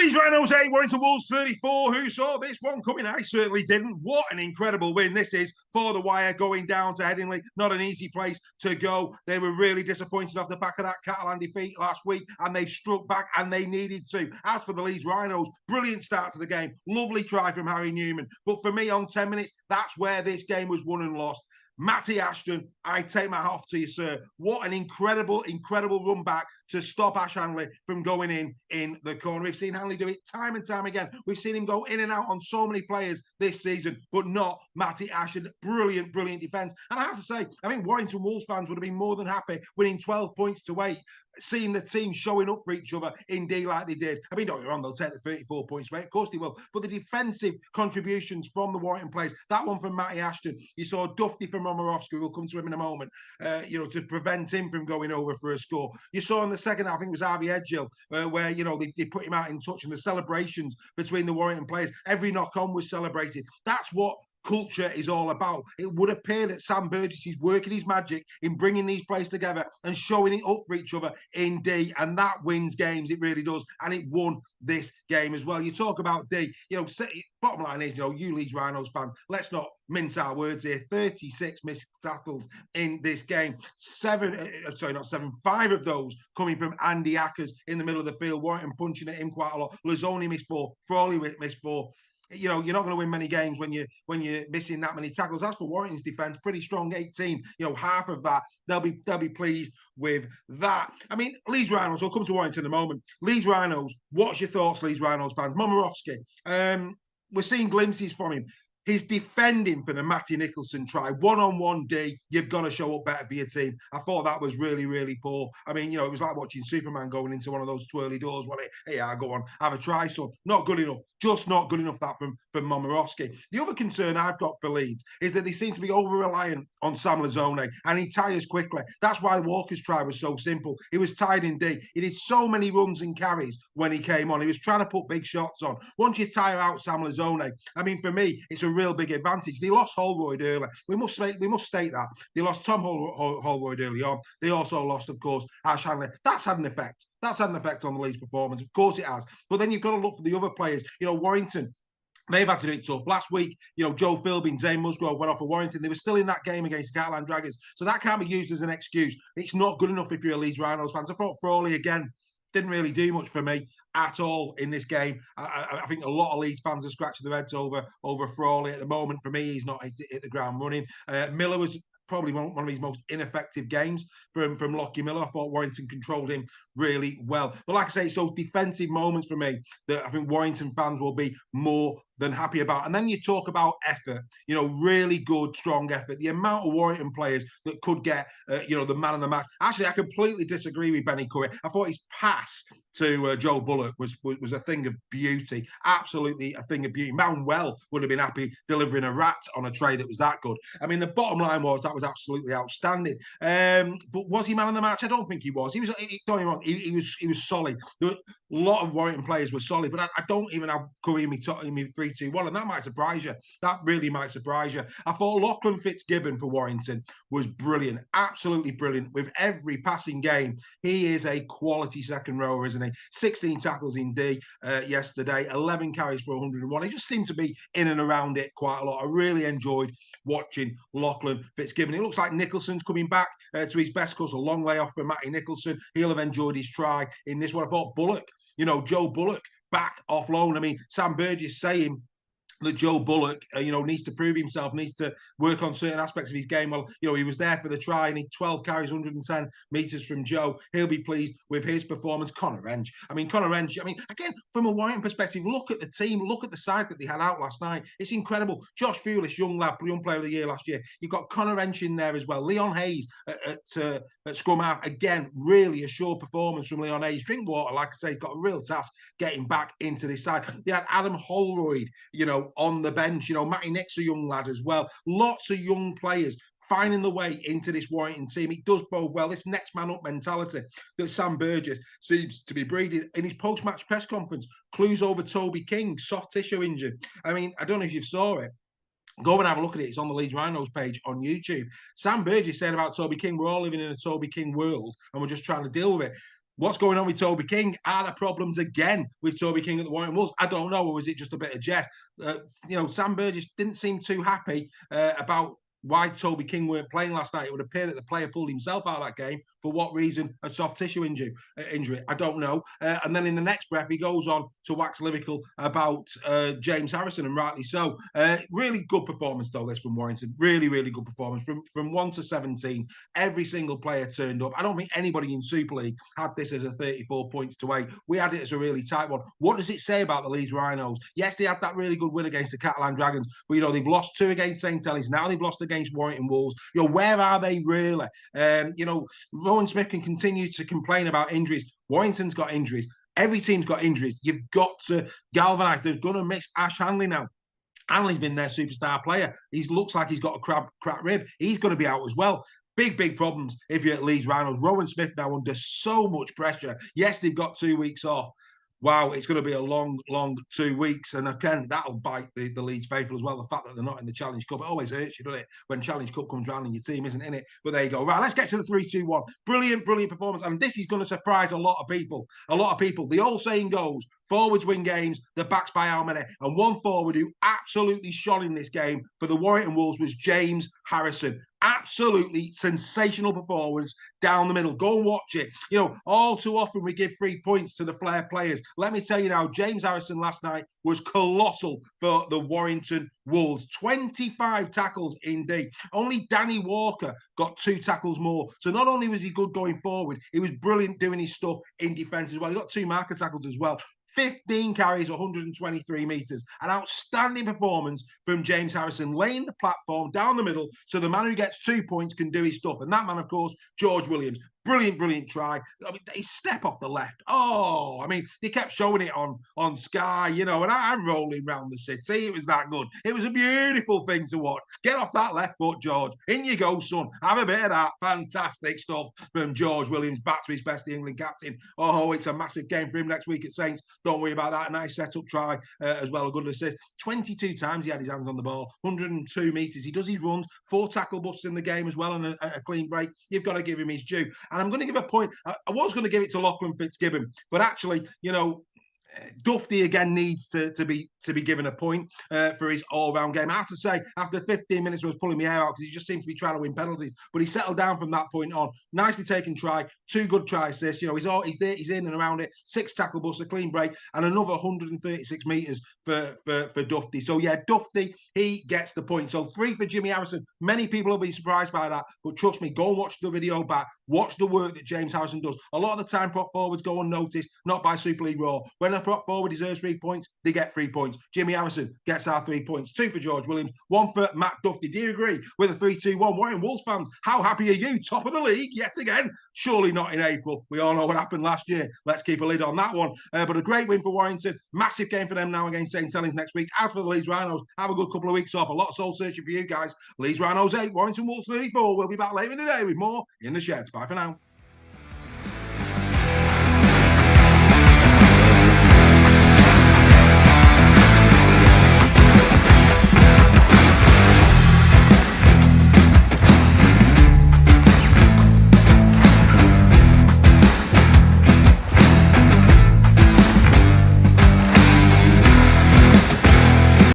Leeds Rhinos 8, Warrington Wolves 34. Who saw this one coming? I certainly didn't. What an incredible win this is for the wire, going down to Headingley. Not an easy place to go. They were really disappointed off the back of that Catalan defeat last week, and they've struck back, and they needed to. As for the Leeds Rhinos, brilliant start to the game. Lovely try from Harry Newman. But for me, on 10 minutes, that's where this game was won and lost. Matty Ashton, I take my hat off to you, sir. What an incredible run back to stop Ash Hanley from going in the corner. We've seen Hanley do it time and time again. We've seen him go in and out on so many players this season, but not Matty Ashton. Brilliant defence. And I have to say, I think Warrington Wolves fans would have been more than happy winning 12 points to 8, seeing the team showing up for each other in D like they did. I mean, don't get me wrong, they'll take the 34 points away. Of course they will. But the defensive contributions from the Warrington players, that one from Matty Ashton, you saw Duffy from Momorovsky, we'll come to him in a moment, to prevent him from going over for a score. You saw in the second half, I think it was Harvey Edgill, where, they put him out in touch, and the celebrations between the Warrington players, every knock-on was celebrated. That's what culture is all about. It would appear that Sam Burgess is working his magic in bringing these players together and showing it up for each other in D, and that wins games. It really does, and it won this game as well. You talk about D, bottom line is, you Leeds Rhinos fans, let's not mince our words here. 36 missed tackles in this game. 5 of those coming from Andy Ackers in the middle of the field. Warrington punching at him quite a lot. Lazoni missed 4. Frawley missed 4. You're not going to win many games when you're missing that many tackles. As for Warrington's defence, pretty strong, 18. Half of that, they'll be pleased with that. I mean, Leeds Rhinos, I'll come to Warrington in a moment. Leeds Rhinos, what's your thoughts, Leeds Rhinos fans? Momorovsky, we're seeing glimpses from him. His defending for the Matty Nicholson try, one-on-one D, you've got to show up better for your team. I thought that was really poor. I mean, it was like watching Superman going into one of those twirly doors. Well, hey, go on, have a try, son. Not good enough. Just not good enough, that from Momorovsky. The other concern I've got for Leeds is that they seem to be over-reliant on Sam Lazone, and he tires quickly. That's why Walker's try was so simple. He was tied in D. He did so many runs and carries when he came on. He was trying to put big shots on. Once you tire out Sam Lazone, I mean, for me, it's a real big advantage. They lost Holroyd early. We must state that. They lost Tom Holroyd early on. They also lost, of course, Ash Hanley. That's had an effect. That's had an effect on the Leeds performance. Of course it has. But then you've got to look for the other players. Warrington, they've had to do it tough. Last week, Joe Philbin, Zane Musgrove went off for Warrington. They were still in that game against the Catalan Dragons. So that can't be used as an excuse. It's not good enough if you're a Leeds Rhinos fan. I thought Frawley, again, didn't really do much for me at all in this game. I think a lot of Leeds fans are scratching their heads over Frawley at the moment. For me, he's not hit the ground running. Miller was probably one of his most ineffective games from Lockie Miller. I thought Warrington controlled him really well. But like I say, it's those defensive moments for me that I think Warrington fans will be more than happy about. And then you talk about effort, really good, strong effort. The amount of Warrington players that could get, the man of the match. Actually, I completely disagree with Benny Curry. I thought his pass to Joe Bullock was a thing of beauty. Absolutely a thing of beauty. Manuel would have been happy delivering a rat on a tray that was that good. I mean, the bottom line was that was absolutely outstanding. But was he man of the match? I don't think he was. He was. Don't get me wrong. He was solid. There were, a lot of Warrington players were solid, but I don't even have Curry in me 3-2-1, and that might surprise you. That really might surprise you. I thought Lachlan Fitzgibbon for Warrington was brilliant, absolutely brilliant. With every passing game, he is a quality second rower, isn't he? 16 tackles in D yesterday, 11 carries for 101. He just seemed to be in and around it quite a lot. I really enjoyed watching Lachlan Fitzgibbon. It looks like Nicholson's coming back to his best, because a long layoff for Matty Nicholson. He'll have enjoyed his try in this one. I thought Bullock, Joe Bullock back off loan. I mean, Sam Burgess saying that Joe Bullock, needs to prove himself, needs to work on certain aspects of his game. Well, he was there for the try, and he 12 carries, 110 metres from Joe. He'll be pleased with his performance. Connor Wrench, again, from a Warrington perspective, look at the team, look at the side that they had out last night. It's incredible. Josh Fulish, young lad, young player of the year last year. You've got Connor Wrench in there as well. Leon Hayes at scrum half. Again, really a sure performance from Leon Hayes. Drinkwater, like I say, got a real task getting back into this side. They had Adam Holroyd, on the bench. Matty Nick's a young lad as well. Lots of young players finding the way into this Warrington team. It does bode well. This next man up mentality that Sam Burgess seems to be breeding. In his post-match press conference, clues over Toby King, soft tissue injury. I mean, I don't know if you saw it. Go and have a look at it. It's on the Leeds Rhinos page on YouTube. Sam Burgess said about Toby King, we're all living in a Toby King world and we're just trying to deal with it. What's going on with Toby King? Are there problems again with Toby King at the Warrington Wolves? I don't know, or was it just a bit of jest? Sam Burgess didn't seem too happy about why Toby King weren't playing last night. It would appear that the player pulled himself out of that game. For what reason? A soft tissue injury. I don't know. And then in the next breath, he goes on to wax lyrical about James Harrison, and rightly so. Really good performance, though, this from Warrington. Really, really good performance. From 1 to 17, every single player turned up. I don't think anybody in Super League had this as a 34 points to 8. We had it as a really tight one. What does it say about the Leeds Rhinos? Yes, they had that really good win against the Catalan Dragons, but they've lost 2 against St. Helens. Now they've lost against Warrington Wolves. Where are they really? Rowan Smith can continue to complain about injuries. Warrington's got injuries. Every team's got injuries. You've got to galvanise. They're going to miss Ash Hanley now. Hanley's been their superstar player. He looks like he's got a cracked rib. He's going to be out as well. Big problems if you're at Leeds Rhinos. Rowan Smith now under so much pressure. Yes, they've got 2 weeks off. Wow, it's going to be a long 2 weeks. And again, that'll bite the Leeds faithful as well. The fact that they're not in the Challenge Cup, it always hurts you, doesn't it? When Challenge Cup comes round and your team isn't in it. But there you go. Right, let's get to the 3-2-1. Brilliant performance. And this is going to surprise a lot of people. The old saying goes, forwards win games, the backs by how many? And one forward who absolutely shone in this game for the Warrington Wolves was James Harrison. Absolutely sensational performance down the middle. Go and watch it. All too often we give 3 points to the flair players. Let me tell you now, James Harrison last night was colossal for the Warrington Wolves. 25 tackles indeed. Only Danny Walker got 2 tackles more. So not only was he good going forward, he was brilliant doing his stuff in defence as well. He got 2 marker tackles as well. 15 carries, 123 metres. An outstanding performance from James Harrison, laying the platform down the middle so the man who gets 2 points can do his stuff. And that man, of course, George Williams. Brilliant try. His step off the left. They kept showing it on Sky, and I'm rolling around the city. It was that good. It was a beautiful thing to watch. Get off that left foot, George. In you go, son. Have a bit of that. Fantastic stuff from George Williams. Back to his best, the England captain. Oh, it's a massive game for him next week at Saints. Don't worry about that. A nice set-up try as well. A good assist. 22 times he had his hands on the ball. 102 metres. He does his runs. 4 tackle busts in the game as well, and a clean break. You've got to give him his due. And I'm going to give a point. I was going to give it to Lachlan Fitzgibbon, but actually, Duffy again needs to be given a point for his all-round game. I have to say, after 15 minutes, I was pulling my hair out because he just seemed to be trying to win penalties. But he settled down from that point on. Nicely taken try, 2 good try assists. He's there, he's in and around it. 6 tackle busts, a clean break, and another 136 metres for Duffy. So yeah, Duffy, he gets the point. So 3 for Jimmy Harrison. Many people will be surprised by that, but trust me, go and watch the video back. Watch the work that James Harrison does. A lot of the time, prop forwards go unnoticed, not by Super League Raw. When a prop forward deserves 3 points, they get 3 points. Jimmy Harrison gets our 3 points. 2 for George Williams, 1 for Matt Duffy. Do you agree with a 3-2-1? Warrington Wolves fans, how happy are you? Top of the league yet again? Surely not in April. We all know what happened last year. Let's keep a lid on that one. But a great win for Warrington. Massive game for them now against St. Helens next week. As for the Leeds Rhinos, have a good couple of weeks off. A lot of soul searching for you guys. Leeds Rhinos 8, Warrington Wolves 34. We'll be back later in the day with more in the sheds. Bye for now.